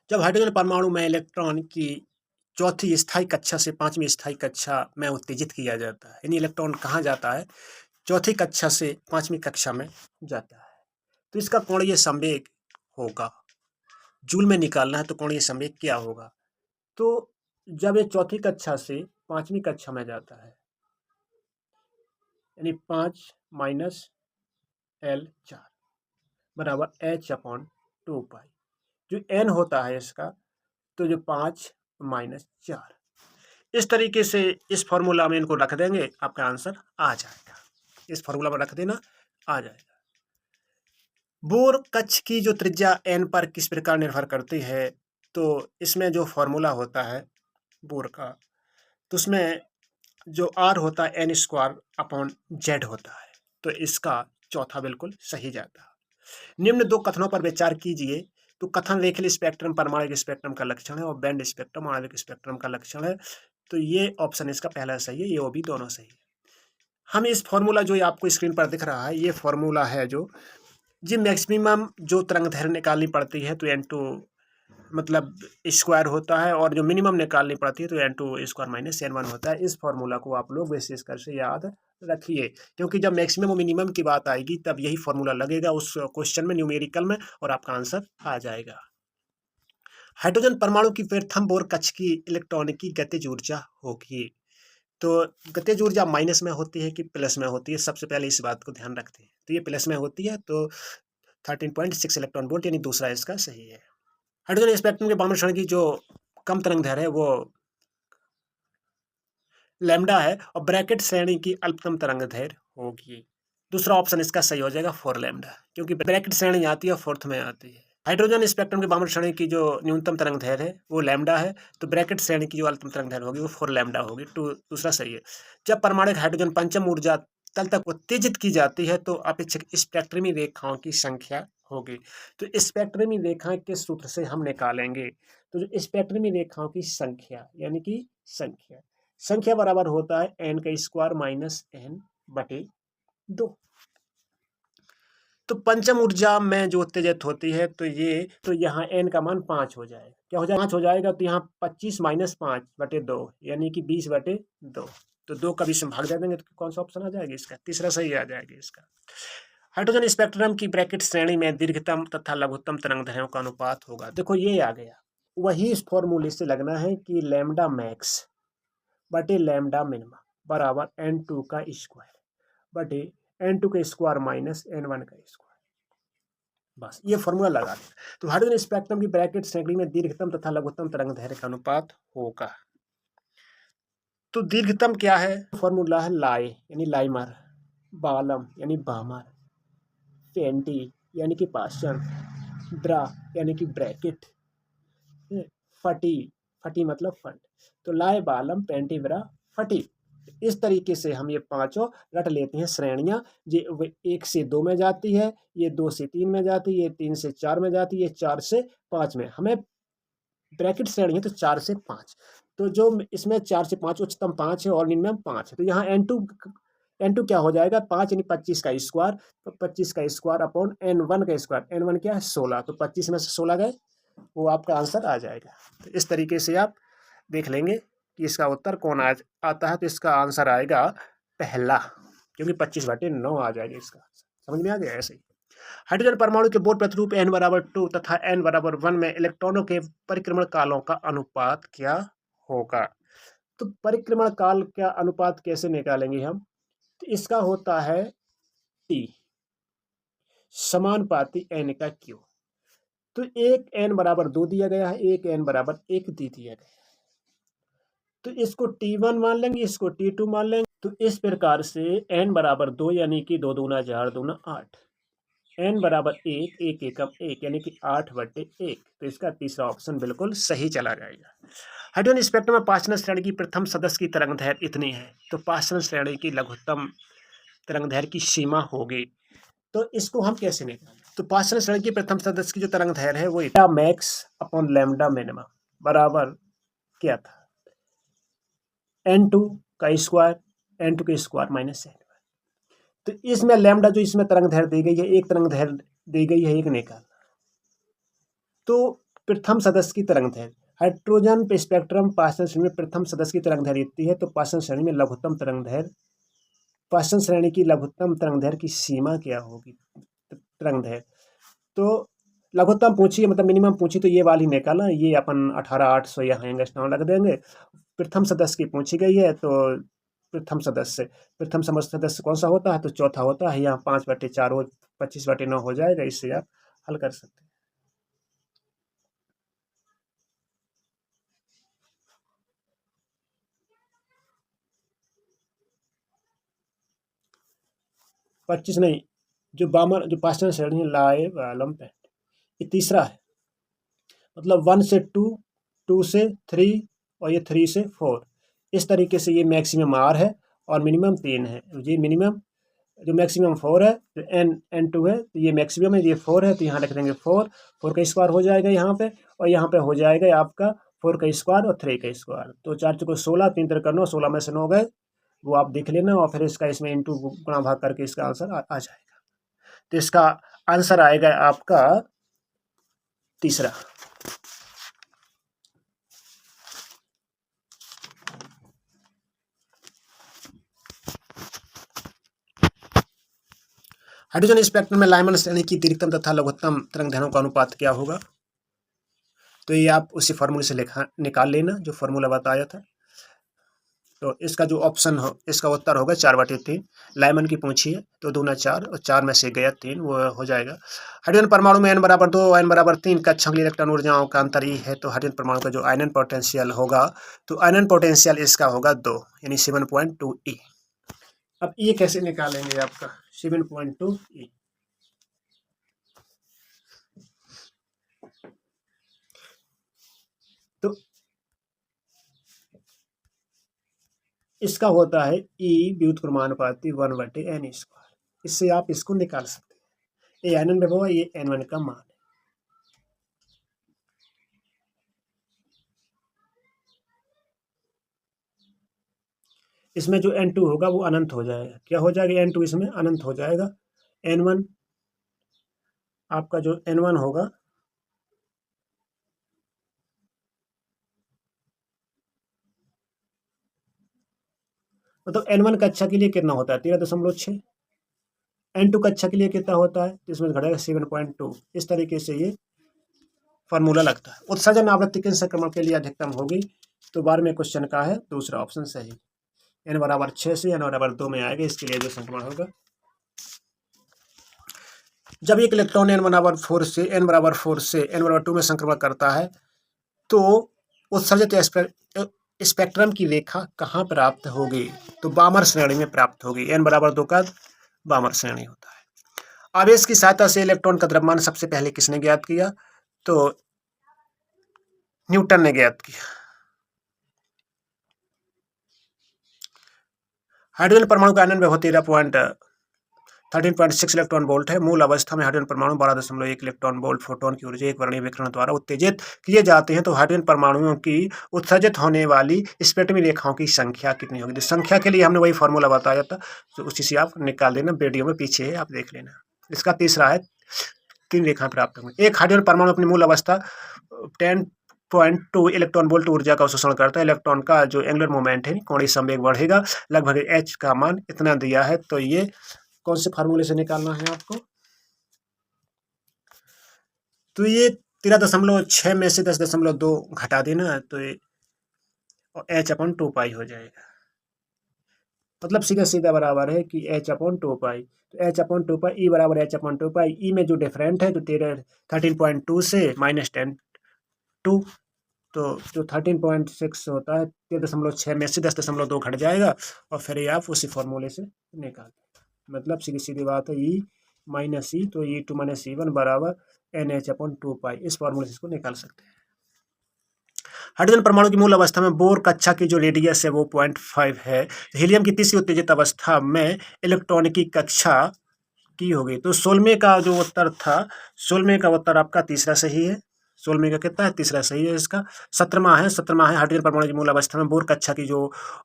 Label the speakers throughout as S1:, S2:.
S1: जब हाइड्रोजन परमाणु में इलेक्ट्रॉन की चौथी स्थायी कक्षा से पांचवी स्थायी कक्षा में उत्तेजित किया जाता है, यानी इलेक्ट्रॉन कहाँ जाता है? चौथी कक्षा से पांचवी कक्षा में जाता है। तो इसका कोणीय संवेग होगा, जूल में निकालना है तो कोणीय संवेग क्या होगा? तो जब ये चौथी कक्षा से पांचवी कक्षा में जाता है, यानी 5 माइनस L4 बराबर H/2 पाई, जो n होता है इसका, तो जो 5 माइनस 4, इस तरीके से इस फॉर्मूला में इनको रख देंगे, आपका आंसर आ जाएगा। इस फॉर्मूला में रख देना, आ जाएगा। बोर कक्ष की जो त्रिज्या n पर किस प्रकार निर्भर करती है, तो इसमें जो फॉर्मूला होता है बोर का, तो उसमें जो r होता है n² होता है, तो इसका चौथा बिल्कुल सही जाता है। निम्न दो कथनों पर विचार कीजिए। तो कथन रेखीय स्पेक्ट्रम परमाणविक स्पेक्ट्रम का लक्षण है और बैंड स्पेक्ट्रम आणविक स्पेक्ट्रम का लक्षण है। तो ये ऑप्शन इसका पहला सही है, ये वो भी दोनों सही है। हम इस फॉर्मूला जो आपको स्क्रीन पर दिख रहा है, ये फॉर्मूला है जो मैक्सिमम जो तरंग दैर्घ्य निकालनी पड़ती है तो n2 मतलब स्क्वायर होता है, और जो मिनिमम निकालनी पड़ती है तो n2 स्क्वायर माइनस n1 होता है। इस फॉर्मूला को आप लोग विशेष कर से याद रखिए, क्योंकि जब मैक्सिमम और मिनिमम की बात आएगी तब यही फॉर्मूला लगेगा उस क्वेश्चन में, न्यूमेरिकल में, और आपका आंसर आ जाएगा। हाइड्रोजन परमाणु की प्रथम बोर कक्ष की इलेक्ट्रॉन की गतिज ऊर्जा होगी। तो गतिज ऊर्जा माइनस में होती है कि प्लस में होती है? सबसे पहले इस बात को ध्यान रखते हैं। तो ये प्लस में होती है, तो 13.6 इलेक्ट्रॉन वोल्ट, यानी दूसरा इसका सही है। हाइड्रोजन स्पेक्ट्रम के बामण क्षण की जो कम तरंग दैर्घ्य है वो लैम्डा है, और ब्रैकेट श्रेणी की अल्पतम तरंग दैर्घ्य होगी। दूसरा ऑप्शन इसका सही हो जाएगा, 4 लैम्डा, क्योंकि ब्रैकेट श्रेणी आती है और फोर्थ में आती है। हाइड्रोजन स्पेक्ट्रम के बामण श्रेणी की जो न्यूनतम तरंग दैर्घ्य है वो लैम्डा है, तो ब्रैकेट श्रेणी की जो अल्पतम तरंग दैर्घ्य होगी वो 4 लैम्डा होगी। दूसरा सही है। जब परमाणुक हाइड्रोजन पंचम ऊर्जा तल तक उत्तेजित की जाती है तो अपेक्षित स्पेक्ट्रमी रेखाओं की संख्या होगी। तो स्पेक्ट्रमी रेखाएं किस सूत्र से हम निकालेंगे? तो जो स्पेक्ट्रमी रेखाओं की संख्या, यानी कि संख्या बराबर होता है n² माइनस n/2। तो पंचम ऊर्जा में जो उत्तेजित होती है तो यहाँ n का मान 5 हो जाएगा। क्या हो जाएगा? 5 हो जाएगा, तो यहाँ 25 माइनस 5/2 यानी कि 20/2। तो 2 का 20 में भाग दे देंगे तो कौन सा ऑप्शन आ जाएगा? इसका तीसरा सही आ जाएगा इसका। हाइड्रोजन स्पेक्ट्रम की ब्रैकेट श्रेणी में दीर्घतम तथा लघुत्तम तरंग दैर्घ्यों का अनुपात होगा। देखो ये आ गया, वही इस फॉर्मूले से लगना है कि लैम्डा मैक्स बटे लैम्डा मिनिमम बराबर n2 का स्क्वायर बटे n2 का स्क्वायर माइनस n1 का स्क्वायर। बस ये फॉर्मूला लगा दें। तो हाइड्रोजन स्पेक्ट्रम की ब्रैकेट श्रेणी में दीर्घतम तथा लघुत्तम तरंग दैर्घ्य का अनुपात होगा। तो दीर्घतम क्या है? फॉर्मूला है लाइ यानी लाइमर, बालम यानी बामर, पेंटी यानी कि पाषण, ब्रा यानी कि ब्रैकेट, फटी मतलब फंड। तो लाए बालम पेंटी ब्रा फटी, इस तरीके से हम ये पांचों रट लेते हैं श्रेणियां। ये 1 से 2 में जाती है, ये 2 से 3 में जाती है, ये 3 से 4 में जाती है, ये 4 से 5 में। हमें ब्रैकेट श्रेणी है तो 4 से 5, तो जो इसमें 4 से 5 उच्चतम 5 है और निम्नतम 5 है। तो यहाँ n2 क्या हो जाएगा? 5 यानी 25 का स्क्वायर, तो 25 का स्क्वायर अपॉन n1 का स्क्वायर। n1 क्या है? 16, तो 25 में से 16 गए, वो आपका आंसर आ जाएगा। तो इस तरीके से आप देख लेंगे कि इसका उत्तर कौन आता है। तो इसका आंसर आएगा पहला, क्योंकि 25/9 आ जाएगा इसका। समझ में आ गया? ऐसे ही हाइड्रोजन परमाणु के बोर प्रतिरूप n=2 तथा n=1 में इलेक्ट्रॉनों के परिक्रमण कालों का अनुपात क्या होगा? तो परिक्रमण काल का अनुपात कैसे निकालेंगे हम? तो इसका होता है T समानुपाती n का Q। तो एक n=2 दिया गया है, एक n=1 दिया गया है, तो इसको T1 मान लेंगे, इसको T2 मान लेंगे। तो इस प्रकार से n=2 यानी कि 2 दूना 4 दूना 8, n=1, 1 एकम 1 यानी कि 8/1। तो इसका तीसरा ऑप्शन बिल्कुल सही चला जाएगा। हाइड्रोजन स्पेक्ट्रम में पाषाण श्रेणी की प्रथम सदस्य की तरंग दैर्घ्य इतनी है, तो पाषाण श्रेणी की लघुत्तम तरंग दैर्घ्य की सीमा होगी। तो इसको हम कैसे निकालें? तो पाषाण श्रेणी की प्रथम सदस्य की जो तरंग दैर्घ्य है वो lambda max upon lambda minimum बराबर क्या था? n2 का स्क्वायर माइनस n1। तो इसमें लैम्डा जो इसमें तरंग दैर्घ्य दी गई है, एक तरंग दैर्घ्य दी गई है, एक निकालना। तो प्रथम सदस्य की तरंगदैर्घ्य, हाइड्रोजन पे स्पेक्ट्रम पाषाण श्रेणी में प्रथम सदस्य की तरंगदैर्घ्य इतनी है, तो पाषाण श्रेणी में लघुत्तम तरंगदैर्घ्य, पाषाण श्रेणी की लघुत्तम तरंगदैर्घ्य की सीमा क्या होगी? तरंगदैर्घ्य तो लघुत्तम पूछिए, मतलब मिनिमम पूछी तो ये वाली निकाला, ये अपन 18,800 यहाँ एंगस्ट्रॉम लग देंगे। प्रथम सदस्य की पूछी गई है, तो प्रथम सदस्य कौन सा होता है? तो चौथा होता है। यहाँ 5/4 हो, 25/9 हो जाएगा। इससे आप हल कर सकते हैं। पच्चीस नहीं, जो पाषाण श्रेणी है लाए वालम पेंट, ये तीसरा है। मतलब 1 से 2, 2 से 3 और ये 3 से 4, इस तरीके से ये मैक्सिमम R है और मिनिमम 3 है। ये मिनिमम, जो मैक्सिमम 4 है, तो N2 है, तो ये मैक्सिमम है, ये 4 है, तो यहाँ लिख देंगे 4 का स्क्वायर हो जाएगा यहाँ पे, और यहाँ पे हो जाएगा आपका 4 का स्क्वायर और 3 का स्क्वायर। तो 4 चौको 16, 3 3 9, 16 में से 9 गए, वो आप देख लेना, और फिर इसका इसमें इंटू गुणा भाग करके इसका आंसर आ जाएगा। तो इसका आंसर आएगा आपका तीसरा। हाइड्रोजन स्पेक्ट्रम में लाइमन श्रेणी की दीर्घतम तथा लघुत्तम तरंगदैर्घ्यों का अनुपात क्या होगा? तो ये आप उसी फॉर्मूले से निकाल लेना जो फॉर्मूला बताया था। तो इसका जो ऑप्शन हो, इसका उत्तर होगा 4/3। लाइमन की पूछी है तो 2 × 4 और 4 में से गया 3, वो हो जाएगा। हाइड्रोजन परमाणु में n/2 n/3 कक्षांक इलेक्ट्रॉन ऊर्जाओं का अंतर ही है, तो हाइड्रोजन परमाणु का जो आयनन पोटेंशियल होगा, तो आयनन पोटेंशियल इसका होगा 2, यानी 7.2 E। अब ये कैसे निकालेंगे आपका 7.2 E? तो इसका होता है E व्युत्क्रमानुपाती 1/n²। इससे आप इसको निकाल सकते हैं। ये आयनन विभव है, ये N1 का मान है। इसमें जो N2 होगा वो अनंत हो जाएगा। क्या हो जाएगा? N2 इसमें अनंत हो जाएगा। N1 आपका जो N1 होगा, मतलब N1 कक्षा के लिए कितना होता है? 13.6। N2 कक्षा के लिए कितना होता है? इसमें घटेगा 7.2। इस तरीके से ये फॉर्मूला लगता है। उत्सर्जन आवृत्ति किन संक्रमण के लिए अधिकतम होगी? तो 12वें क्वेश्चन का है दूसरा ऑप्शन सही। n/6 से n/2 में आएगा, इसके लिए जो संक्रमण होगा। जब एक इलेक्ट्रॉन n/4 से n/2 में संक्रमण करता है, तो उत्सर्जित स्पेक्ट्रम की रेखा कहाँ प्राप्त होगी? तो बामर श्रेणी में प्राप्त होगी। n/2 का बामर श्रेणी होता है। आवेश की सहायता से इलेक्ट्रॉन का द्रव्यमान सबसे पहले किसने ज्ञात किया? तो न्यूटन ने ज्ञात किया। हाइड्रोजन परमाणु का आयनन विभव 13.6 इलेक्ट्रॉन वोल्ट है। मूल अवस्था में हाइड्रोजन परमाणु 12.1 इलेक्ट्रॉन वोल्ट फोटोन की ऊर्जा एक वर्णीय विकिरण द्वारा उत्तेजित किए जाते हैं। तो हाइड्रोजन परमाणुओं की उत्सर्जित होने वाली स्पेक्ट्रमी रेखाओं की संख्या कितनी होगी? तो संख्या के लिए हमने वही फॉर्मूला बताया था, तो उसी से आप निकाल देना। वीडियो में पीछे है, आप देख लेना। इसका तीसरा है, 3 रेखाएं प्राप्त होंगी। एक हाइड्रोजन परमाणु अपनी मूल अवस्था 10.2 इलेक्ट्रॉन वोल्ट ऊर्जा का अवशोषण करता है। इलेक्ट्रॉन का जो एंगुलर मोमेंट है, कोणीय संवेग बढ़ेगा। लगभग h का मान इतना दिया है। तो ये कौन से फार्मूले से निकालना है आपको? तो ये 13.6 में से 10.2 घटा देना, तो ये h/2π हो जाएगा। मतलब सीधा सीधा बराबर है कि h/2π। तो h/2π E बराबर h/2π। E में जो डिफरेंट है, तो 13.2 से -10.2, तो जो 13.6 होता है, 13.6 में से 10.2 घट जाएगा, और फिर ये आप उसी फॉर्मूले से निकाल। मतलब सीधी सीधी बात है, E - E, तो E2 - E1 बराबर NH/2π। इस फॉर्मूले से इसको निकाल सकते हैं। हाइड्रोजन परमाणु की मूल अवस्था में बोर कक्षा की जो रेडियस है वो 0.5 है। हीलियम की तीसरी उत्तेजित अवस्था में इलेक्ट्रॉन की कक्षा की होगी। तो 16वें का जो उत्तर था, 16वें का उत्तर आपका तीसरा सही है। 16वें का कितना है? तीसरा सही है। इसका 17वां है। हाइड्रोजन परमाणु की मूल अवस्था में बोर कक्षा की जो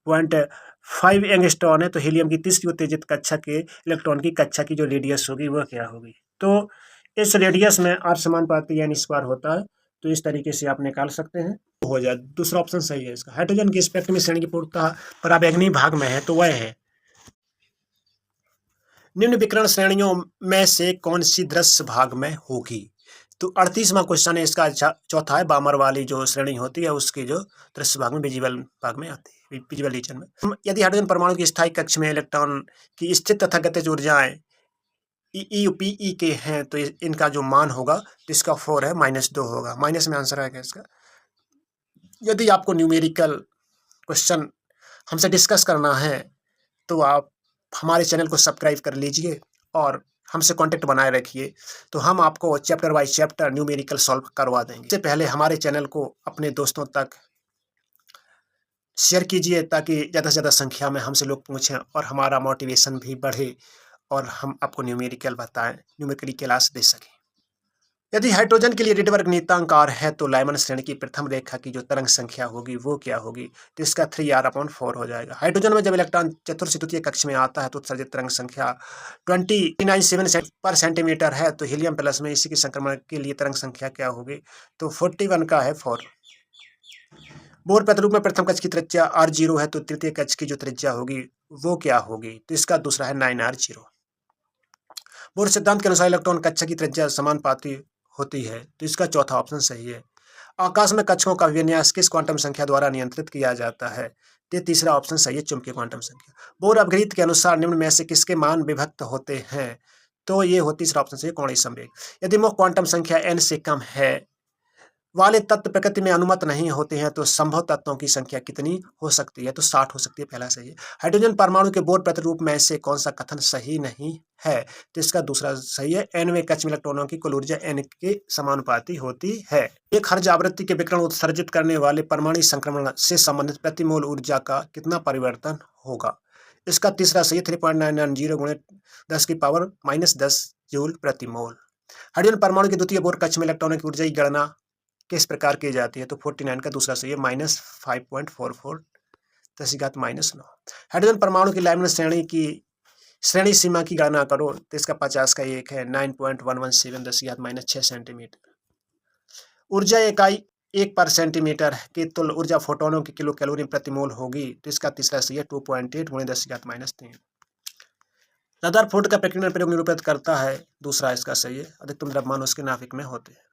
S1: 0.5 एंगस्ट्रॉन है, तो हीलियम की तीसरी उत्तेजित कक्षा के इलेक्ट्रॉन की कक्षा की जो रेडियस होगी वह क्या होगी? तो इस रेडियस में R समानुपाती n² होता है। तो इस तरीके से आप निकाल सकते हैं, हो जाए। दूसरा ऑप्शन सही है इसका। हाइड्रोजन के स्पेक्ट्रम में श्रेणी की पूर्णतः पराबैंगनी भाग में है, तो वह है निम्न विकिरण श्रेणियों में से कौन सी दृश्य भाग में होगी। तो 38वां क्वेश्चन है इसका। चौथा है बामर वाली जो श्रेणी होती है उसकी जो दृश्य भाग में, विजिबल भाग में आती है, विजिबल रीजन में। यदि हाइड्रोजन परमाणु की स्थायी कक्ष में इलेक्ट्रॉन की स्थित तथा गतिज ऊर्जाएं ई के हैं, तो इनका जो मान होगा तो इसका 4 है, -2 होगा। माइनस में आंसर आएगा इसका। यदि आपको न्यूमेरिकल क्वेश्चन हमसे डिस्कस करना है तो आप हमारे चैनल को सब्सक्राइब कर लीजिए और हमसे कांटेक्ट बनाए रखिए, तो हम आपको chapter by chapter numerical solve करवा देंगे। इससे पहले हमारे चैनल को अपने दोस्तों तक शेयर कीजिए ताकि ज़्यादा से ज़्यादा संख्या में हमसे लोग पूछें और हमारा मोटिवेशन भी बढ़े और हम आपको न्यूमेरिकल बताएं, न्यूमेरिकल क्लास दे सकें। यदि हाइड्रोजन के लिए रिडबर्ग नियतांक R है, तो लाइमन श्रेणी की प्रथम रेखा की जो तरंग संख्या होगी वो क्या होगी। तो इसका 3r/4 हो जाएगा। हाइड्रोजन में जब इलेक्ट्रॉन चतुर्थ से तृतीय कक्ष में आता है तो उत्सर्जित तरंग संख्या 297 पर सेंटीमीटर है। तो हीलियम प्लस में इसी के संक्रमण के लिए तरंग संख्या क्या होगी, तो 41 का है 4। बोर प्रतिरूप में प्रथम कक्ष की त्रिज्या r0 है, तो तृतीय कक्ष की जो त्रिज्या होगी वो क्या होगी, तो इसका दूसरा है 9r0। बोर सिद्धांत के अनुसार इलेक्ट्रॉन कक्षा की त्रिज्या समानुपाती होती है, तो इसका चौथा ऑप्शन सही है। आकाश में कक्षों का विन्यास किस क्वांटम संख्या द्वारा नियंत्रित किया जाता है, तो तीसरा ऑप्शन सही है, चुंबकीय क्वांटम संख्या। बोर अपघृत के अनुसार निम्न में से किसके मान विभक्त होते हैं, तो ये हो तीसरा ऑप्शन सही, कोणीय संवेग। यदि मुख्य क्वांटम संख्या n से कम है वाले तत्व प्रकृति में अनुमत नहीं होते हैं, तो संभव तत्वों की संख्या कितनी हो सकती है, तो 60 हो सकती है, पहला सही है। हाइड्रोजन परमाणु के बोर प्रतिरूप में से कौन सा कथन सही नहीं है, तो इसका दूसरा सही है। nवें कक्ष में इलेक्ट्रॉनों की कुल ऊर्जा n के समानुपाती होती है। एक हर्ज आवृत्ति के विकिरण उत्सर्जित करने वाले परमाणु संक्रमण से संबंधित प्रति मोल ऊर्जा का कितना परिवर्तन होगा, इसका तीसरा सही है, 3.990 गुणे 10⁻⁻10 जूल प्रति मोल। हाइड्रोजन परमाणु के द्वितीय बोर कक्ष में इलेक्ट्रॉनों की ऊर्जा की गणना किस प्रकार की जाती है, तो 49 का दूसरा सही है, -5.44 10⁻⁹। हाइड्रोजन परमाणु की लाइमन श्रेणी की श्रेणी सीमा की गणना करो, तो इसका 50 का 1 है, 9.117 10⁻⁶ सेंटीमीटर। ऊर्जा इकाई 1 पर सेंटीमीटर की तुल्य ऊर्जा फोटोनों की किलो कैलोरी प्रति मोल होगी, तो इसका तीसरा सही है, 2.8 गुणे 10⁻³ रदरफोर्ड का प्रकीर्णन प्रयोग निरूपित करता है, दूसरा इसका सही है, अधिकतम द्रव्यमान उसके नाभिक में होते हैं।